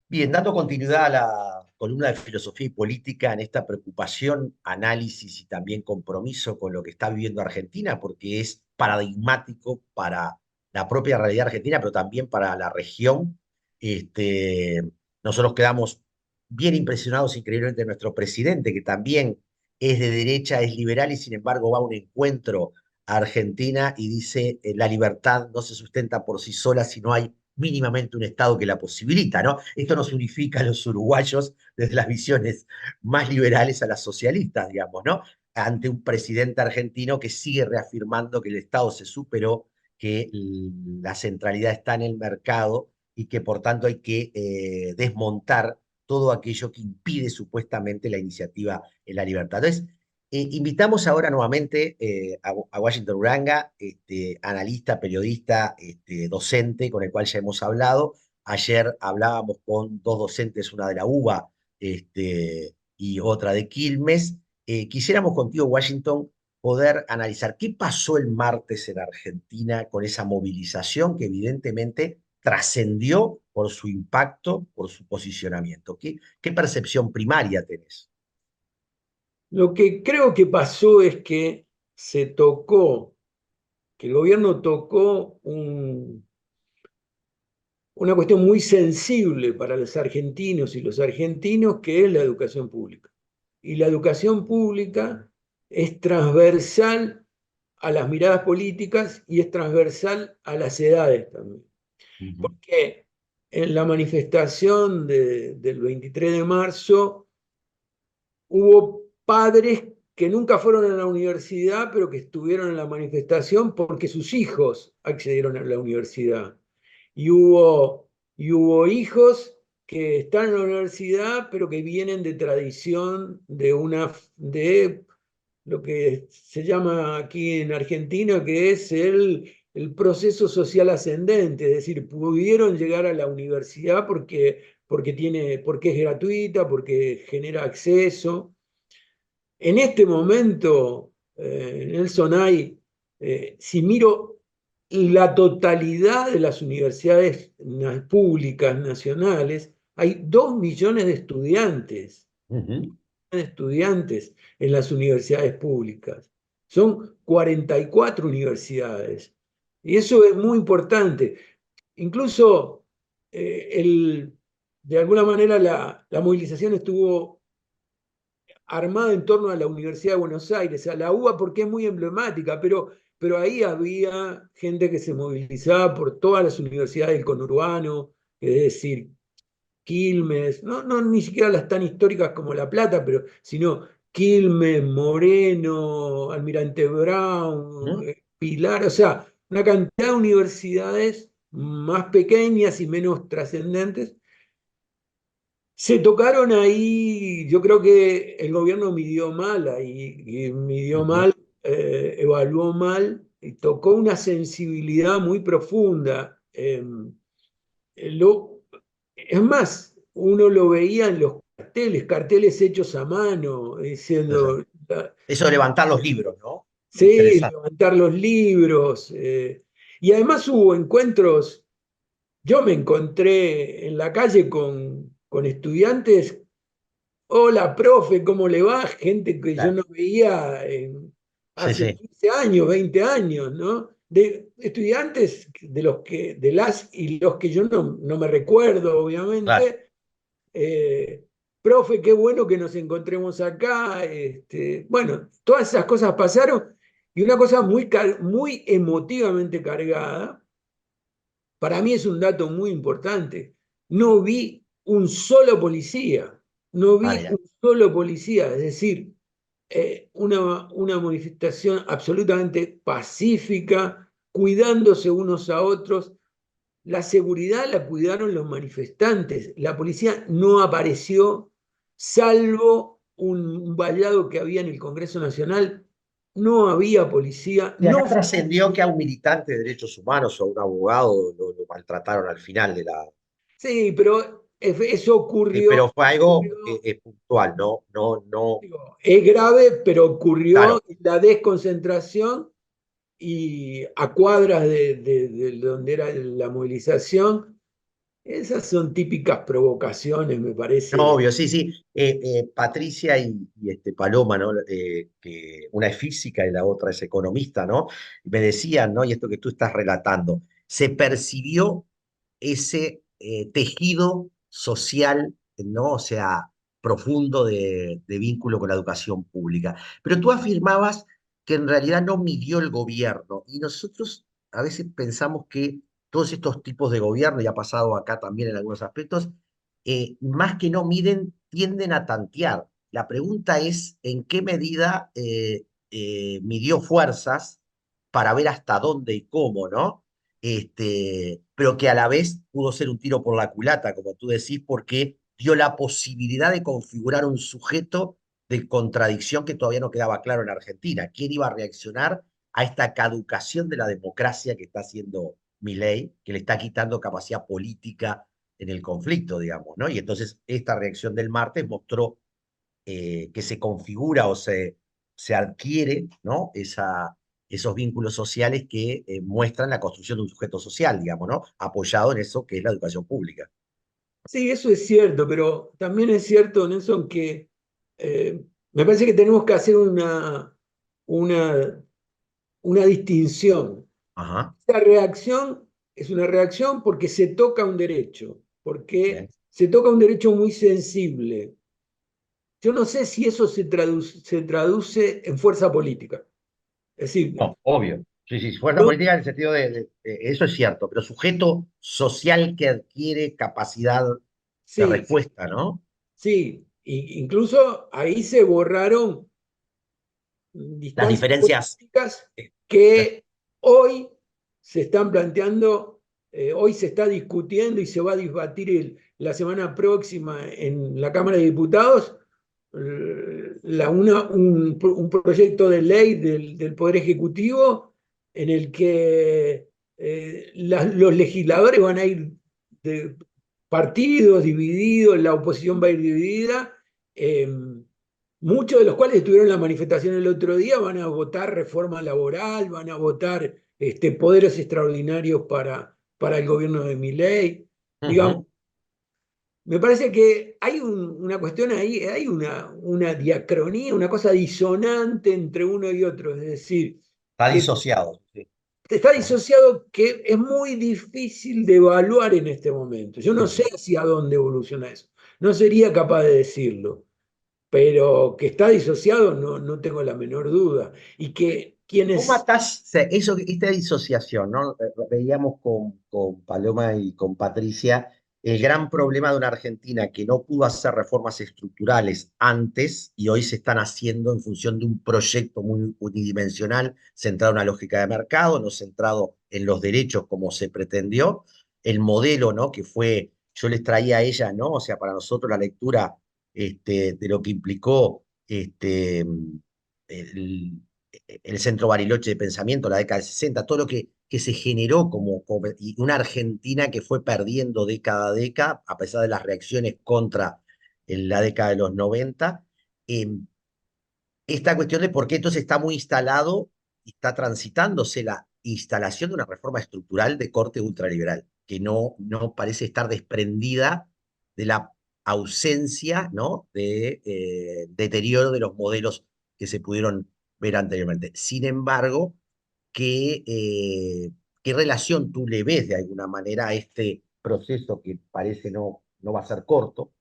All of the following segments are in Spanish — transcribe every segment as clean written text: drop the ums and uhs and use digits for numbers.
Bien, dando continuidad a la columna de filosofía y política en esta preocupación, análisis y también compromiso con lo que está viviendo Argentina, porque es paradigmático para la propia realidad argentina, pero también para la región. Este, Nosotros quedamos bien impresionados increíblemente de nuestro presidente, que también es de derecha, es liberal y sin embargo va a un encuentro a Argentina y dice, la libertad no se sustenta por sí sola si no hay mínimamente un Estado que la posibilita, ¿no? Esto nos unifica a los uruguayos desde las visiones más liberales a las socialistas, digamos, ¿no? Ante un presidente argentino que sigue reafirmando que el Estado se superó, que la centralidad está en el mercado y que por tanto hay que desmontar todo aquello que impide supuestamente la iniciativa en la libertad. Entonces, invitamos ahora nuevamente a Washington Uranga, analista, periodista, docente, con el cual ya hemos hablado. Ayer hablábamos con dos docentes, una de la UBA y otra de Quilmes. Quisiéramos contigo, Washington, poder analizar qué pasó el martes en Argentina con esa movilización que evidentemente trascendió por su impacto, por su posicionamiento. ¿Qué percepción primaria tenés? Lo que creo que pasó es que que el gobierno tocó una cuestión muy sensible para los argentinos y los argentinos, que es la educación pública. Y la educación pública es transversal a las miradas políticas y es transversal a las edades también. Ujú. Porque en la manifestación del 23 de marzo hubo padres que nunca fueron a la universidad, pero que estuvieron en la manifestación porque sus hijos accedieron a la universidad. Y hubo hijos que están en la universidad, pero que vienen de tradición de lo que se llama aquí en Argentina, que es el proceso social ascendente, es decir, pudieron llegar a la universidad porque es gratuita, porque genera acceso. En este momento, Nelson, si miro la totalidad de las universidades públicas nacionales, hay 2 millones Ujú. de estudiantes en las universidades públicas. Son 44 universidades. Y eso es muy importante. Incluso de alguna manera la movilización estuvo armada en torno a la Universidad de Buenos Aires, a la UBA, porque es muy emblemática, pero ahí había gente que se movilizaba por todas las universidades del conurbano, es decir, Quilmes, no ni siquiera las tan históricas como La Plata, pero sino Quilmes, Moreno, Almirante Brown, Ujú. Pilar, o sea, una cantidad de universidades más pequeñas y menos trascendentes se tocaron ahí. Yo creo que el gobierno midió mal ahí, y midió Ujú. mal, evaluó mal, y tocó una sensibilidad muy profunda. Lo, es más, uno lo veía en los carteles hechos a mano, diciendo, Eso de levantar los libros, ¿no? sí, Interesante. levantar los libros. Y además hubo encuentros. Yo me encontré en la calle con estudiantes. Hola, profe, ¿cómo le va? Gente que yo Claro. no veía Sí, hace sí. 15 años, 20 años, ¿no? De estudiantes de las y los que yo no me recuerdo, Claro. obviamente. Eh, Profe, qué bueno que nos encontremos acá. Bueno, todas esas cosas pasaron y una cosa muy emotivamente cargada, para mí es un dato muy importante. No vi un solo policía, no Ah, vi mira. un solo policía, es decir, una manifestación absolutamente pacífica, cuidándose unos a otros. La seguridad la cuidaron los manifestantes, la policía no apareció, salvo un vallado que había en el Congreso Nacional, no había policía, Y acá no. trascendió que a un militante de derechos humanos o a un abogado lo maltrataron al final de la. Sí, pero eso Pero fue algo ocurrió, puntual, ¿no? No, no. digo, es grave, pero ocurrió Claro. en la desconcentración y a cuadras de donde era la movilización. Esas son típicas provocaciones, me No, parece. obvio, sí, sí. Patricia y Paloma, ¿no? Que una es física y la otra es economista, ¿no? Me decían, ¿no? Y esto que tú estás relatando, se percibió ese tejido social, ¿no? O sea, profundo de vínculo con la educación pública. Pero tú afirmabas que en realidad no midió el gobierno y nosotros a veces pensamos que todos estos tipos de gobierno, y ha pasado acá también en algunos aspectos, más que no miden, tienden a tantear. La pregunta es en qué medida midió fuerzas para ver hasta dónde y cómo, ¿no? Pero que a la vez pudo ser un tiro por la culata, como tú decís, porque dio la posibilidad de configurar un sujeto de contradicción que todavía no quedaba claro en Argentina. ¿Quién iba a reaccionar a esta caducación de la democracia que está haciendo Milei, que le está quitando capacidad política en el conflicto, digamos, ¿no? Y entonces esta reacción del martes mostró que se configura o se adquiere, ¿no? Esos vínculos sociales que muestran la construcción de un sujeto social, digamos, ¿no? Apoyado en eso que es la educación pública. Sí, eso es cierto, pero también es cierto, Nelson, que me parece que tenemos que hacer una, una distinción. Ajá, Esta reacción es una reacción porque se toca un derecho, bien. porque se toca un derecho muy sensible. Yo no sé si eso se traduce en fuerza política. Es decir, No, obvio. Sí, sí, fuerza yo, política en el sentido eso es cierto, pero sujeto social que adquiere capacidad de sí, respuesta, ¿no? sí, incluso ahí se borraron Las distancias diferencias. políticas eh, que hoy se están planteando, hoy se está discutiendo y se va a debatir la semana próxima en la Cámara de Diputados un proyecto de ley del Poder Ejecutivo en el que los legisladores van a ir de partidos divididos, la oposición va a ir dividida. Eh, Muchos de los cuales estuvieron en la manifestación el otro día van a votar reforma laboral, van a votar poderes extraordinarios para el gobierno de Milei. Digamos, ujú. me parece que hay una cuestión ahí, hay una diacronía, una cosa disonante entre uno y otro, es decir, Está que disociado. Sí. está Ajá. disociado que es muy difícil de evaluar en este momento. Yo no sé Ujú. hacia dónde evoluciona eso, no sería capaz de decirlo, pero que está disociado no tengo la menor duda. Y que ¿Cómo quienes... atás eso, esta disociación, ¿no? Veíamos con Paloma y con Patricia el gran problema de una Argentina que no pudo hacer reformas estructurales antes y hoy se están haciendo en función de un proyecto muy unidimensional, centrado en una lógica de mercado, no centrado en los derechos como se pretendió. El modelo, ¿no? Que fue, yo les traía a ella, ¿no? O sea, para nosotros la lectura de lo que implicó el, el centro Bariloche de pensamiento, la década del 60, todo lo que se generó y una Argentina que fue perdiendo década a década, a pesar de las reacciones contra en la década de los 90, eh, esta cuestión de por qué entonces está muy instalado y está transitándose la instalación de una reforma estructural de corte ultraliberal, que no parece estar desprendida de la ausencia, ¿no? de deterioro de los modelos que se pudieron ver anteriormente. Sin embargo, ¿qué relación tú le ves de alguna manera a este proceso que parece no va a ser corto?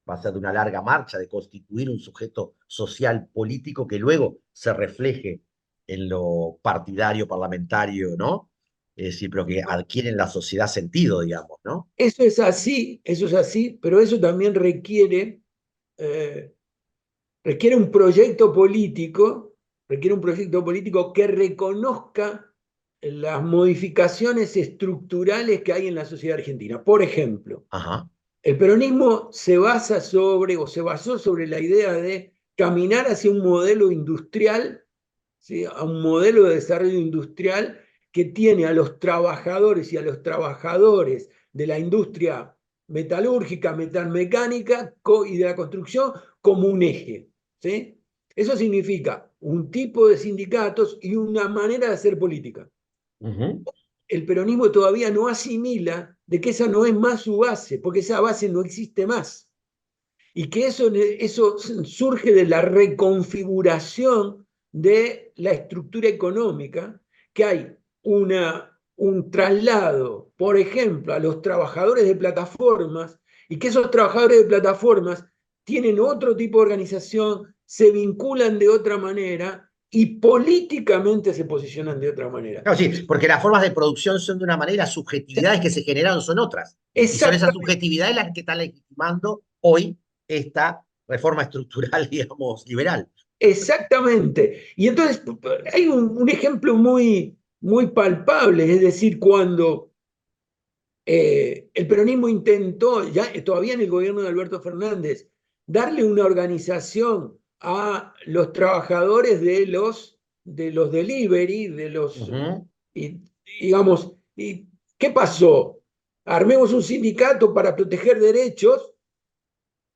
Va a ser de una larga marcha, de constituir un sujeto social político que luego se refleje en lo partidario, parlamentario, ¿no? Es decir, pero que adquiere en la sociedad sentido, digamos, ¿no? Eso es así, pero eso también eh, requiere un proyecto político, requiere un proyecto político que reconozca las modificaciones estructurales que hay en la sociedad argentina. Por ejemplo, Ajá, el peronismo se basa sobre o se basó sobre la idea de caminar hacia un modelo industrial, ¿sí? A un modelo de desarrollo industrial que tiene a los trabajadores y a los trabajadores de la industria metalúrgica, metalmecánica y de la construcción como un eje. ¿Sí? Eso significa un tipo de sindicatos y una manera de hacer política. ujú, el peronismo todavía no asimila de que esa no es más su base, porque esa base no existe más. Y que eso surge de la reconfiguración de la estructura económica, que hay un traslado, por ejemplo, a los trabajadores de plataformas, y que esos trabajadores de plataformas tienen otro tipo de organización, se vinculan de otra manera y políticamente se posicionan de otra manera. Claro, sí, porque las formas de producción son de una manera, las subjetividades que se generaron son otras. Y son esas Exactamente, subjetividades las que están legitimando hoy esta reforma estructural, digamos, liberal. exactamente. Y entonces hay un ejemplo muy palpable, es decir, cuando el peronismo intentó, ya todavía en el gobierno de Alberto Fernández, darle una organización a los trabajadores de los delivery, Ujú. y, digamos, y ¿qué pasó? Armemos un sindicato para proteger derechos.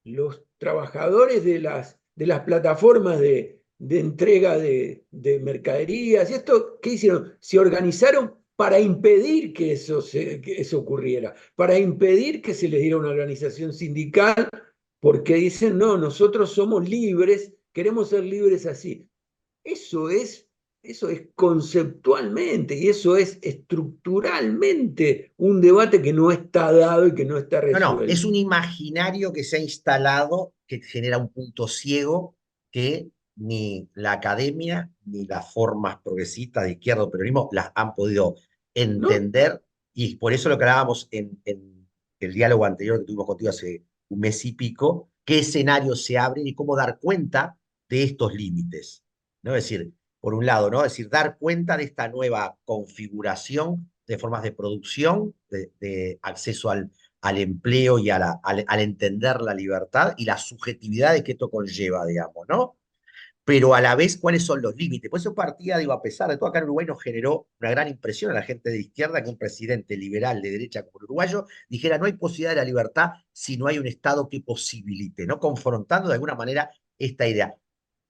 Los trabajadores de las plataformas de entrega de mercaderías, ¿y esto qué hicieron? Se organizaron para impedir que eso ocurriera, para impedir que se les diera una organización sindical, porque dicen, no, nosotros somos libres, queremos ser libres así. Eso es, eso es conceptualmente y eso es estructuralmente un debate que no está dado y que no está No, no, resuelto. es un imaginario que se ha instalado que genera un punto ciego que ni la academia ni las formas progresistas de izquierda o peronismo las han podido ¿No? entender y por eso lo que hablábamos en el diálogo anterior que tuvimos contigo hace un mes y pico, qué escenarios se abren y cómo dar cuenta de estos límites, ¿no? Es decir, por un lado, ¿no? Es decir, dar cuenta de esta nueva configuración de formas de producción, de acceso al empleo y al entender la libertad y las subjetividades que esto conlleva, digamos, ¿no? Pero a la vez, ¿cuáles son los límites? Por eso partía, digo, a pesar de todo, acá en Uruguay nos generó una gran impresión a la gente de izquierda que un presidente liberal de derecha como el uruguayo dijera no hay posibilidad de la libertad si no hay un Estado que posibilite, ¿no? Confrontando de alguna manera esta idea.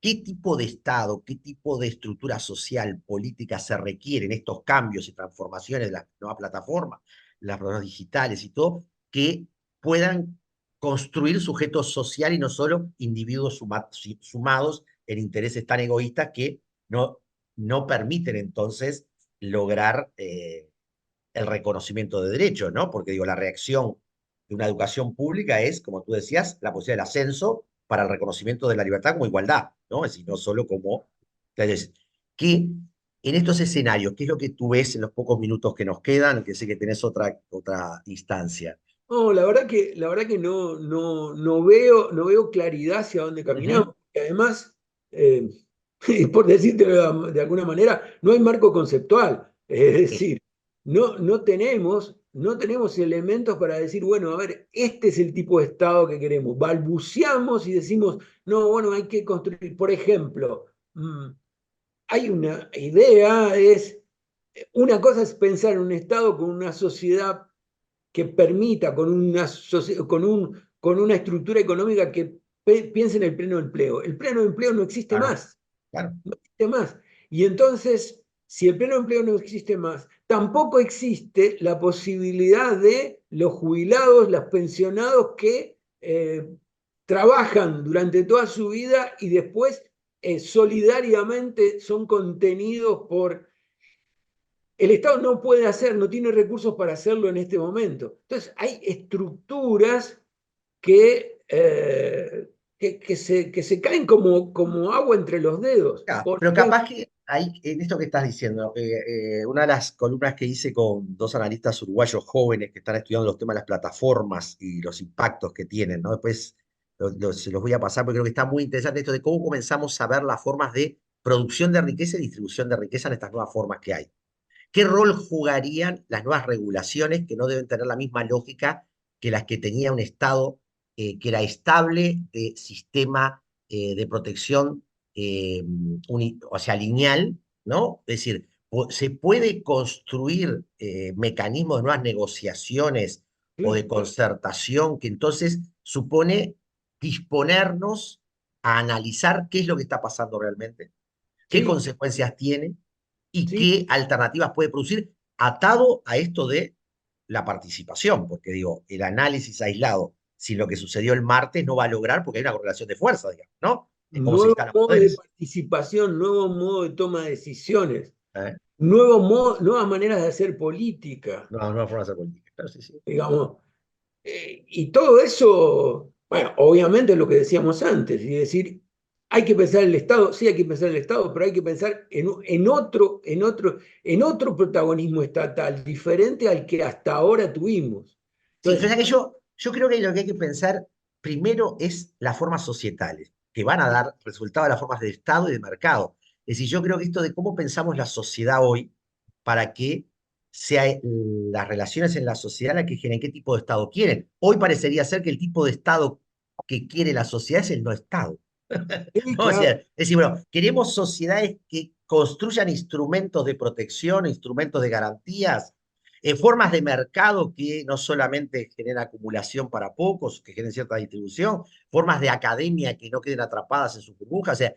¿Qué tipo de Estado, qué tipo de estructura social, política se requieren estos cambios y transformaciones de las nuevas plataformas, las plataformas digitales y todo, que puedan construir sujetos sociales y no solo individuos sumados en intereses tan egoístas que no permiten entonces lograr el reconocimiento de derechos, ¿no? Porque digo, la reacción de una educación pública es, como tú decías, la posibilidad del ascenso para el reconocimiento de la libertad como igualdad, ¿no? Es decir, no solo como... Entonces, que en estos escenarios, ¿qué es lo que tú ves en los pocos minutos que nos quedan? Que sé que tenés otra instancia. No, la verdad que no veo claridad hacia dónde caminamos. Ujú. Y además, eh, por decirte de alguna manera, no hay marco conceptual. Es Eh, decir, no tenemos elementos para decir, bueno, a ver, este es el tipo de Estado que queremos. Balbuceamos y decimos, no, bueno, hay que construir. Por ejemplo, hay una idea, una cosa es pensar en un Estado con una sociedad que permita, con una estructura económica que piense en el pleno empleo. El pleno empleo no existe claro, más, claro. no existe más. Y entonces, si el pleno empleo no existe más, tampoco existe la posibilidad de los jubilados, los pensionados que trabajan durante toda su vida y después solidariamente son contenidos por el Estado no puede hacer, no tiene recursos para hacerlo en este momento. Entonces, hay estructuras que se caen como agua entre los dedos. Claro, Por pero ejemplo, capaz que hay, en esto que estás diciendo, una de las columnas que hice con dos analistas uruguayos jóvenes que están estudiando los temas de las plataformas y los impactos que tienen, ¿no? Después se los voy a pasar porque creo que está muy interesante esto de cómo comenzamos a ver las formas de producción de riqueza y distribución de riqueza en estas nuevas formas que hay. ¿Qué rol jugarían las nuevas regulaciones que no deben tener la misma lógica que las que tenía un Estado que era estable de sistema de protección, o sea, lineal, ¿no? Es decir, se puede construir mecanismos de nuevas negociaciones o de claro, concertación que entonces supone disponernos a analizar qué es lo que está pasando realmente, qué sí, consecuencias tiene y sí, qué alternativas puede producir atado a esto de la participación, porque digo, el análisis aislado, sin lo que sucedió el martes, no va a lograr porque hay una correlación de fuerza, digamos, ¿no? En cómo se Nuevos instalan modos de poderes. participación, nuevos modos de toma de decisiones, ¿Eh? nuevas maneras de hacer política, No, no forma de hacer política. Claro, sí, sí. digamos. Y todo eso, bueno, obviamente es lo que decíamos antes, y decir, hay que pensar en el Estado, sí hay que pensar en el Estado, pero hay que pensar en otro protagonismo estatal, diferente al que hasta ahora tuvimos. Sí, Entonces, fíjate que yo creo que lo que hay que pensar primero es las formas societales, que van a dar resultado a las formas de Estado y de mercado. Es decir, yo creo que esto de cómo pensamos la sociedad hoy para que sea las relaciones en la sociedad las que generen qué tipo de Estado quieren. Hoy parecería ser que el tipo de Estado que quiere la sociedad es el no Estado. sí, ¿No? O sea, claro, es decir, bueno, queremos sociedades que construyan instrumentos de protección, instrumentos de garantías, formas de mercado que no solamente generen acumulación para pocos, que generen cierta distribución, formas de academia que no queden atrapadas en sus burbujas. O sea,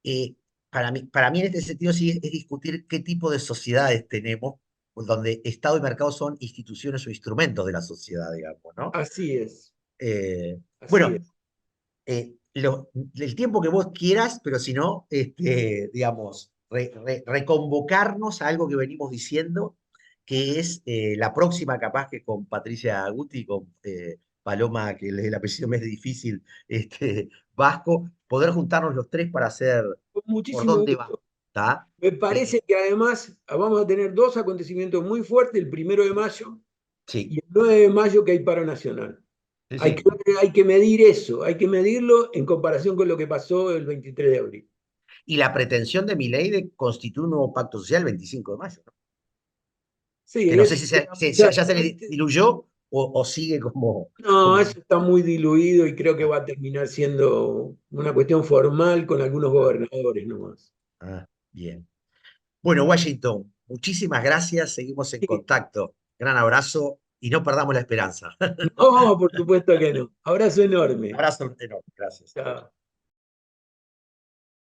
eh, para mí en este sentido sí es discutir qué tipo de sociedades tenemos, donde Estado y mercado son instituciones o instrumentos de la sociedad, digamos, ¿no? así es, así Bueno, es. el tiempo que vos quieras, pero si no, digamos, reconvocarnos a algo que venimos diciendo, que es la próxima, capaz que con Patricia Guti, con Paloma, que el apellido me es difícil, Vasco, poder juntarnos los tres para hacer Con por muchísimo dónde va. gusto. ¿Está? Me parece que además vamos a tener dos acontecimientos muy fuertes, el 1 de mayo Sí, y el 9 de mayo que hay paro nacional. sí, Hay que, sí. hay que medir eso, hay que medirlo en comparación con lo que pasó el 23 de abril. Y la pretensión de Milei de constituir un nuevo pacto social el 25 de mayo, ¿no? Sí, Que no sé eso si ya se le antes. diluyó o sigue No, como. eso está muy diluido y creo que va a terminar siendo una cuestión formal con algunos Ah, gobernadores nomás. bien. Bueno, Washington, muchísimas gracias. Seguimos en Sí. contacto. Gran abrazo y no perdamos la esperanza. No, por supuesto que no. Abrazo enorme. Abrazo enorme. Gracias. Chao.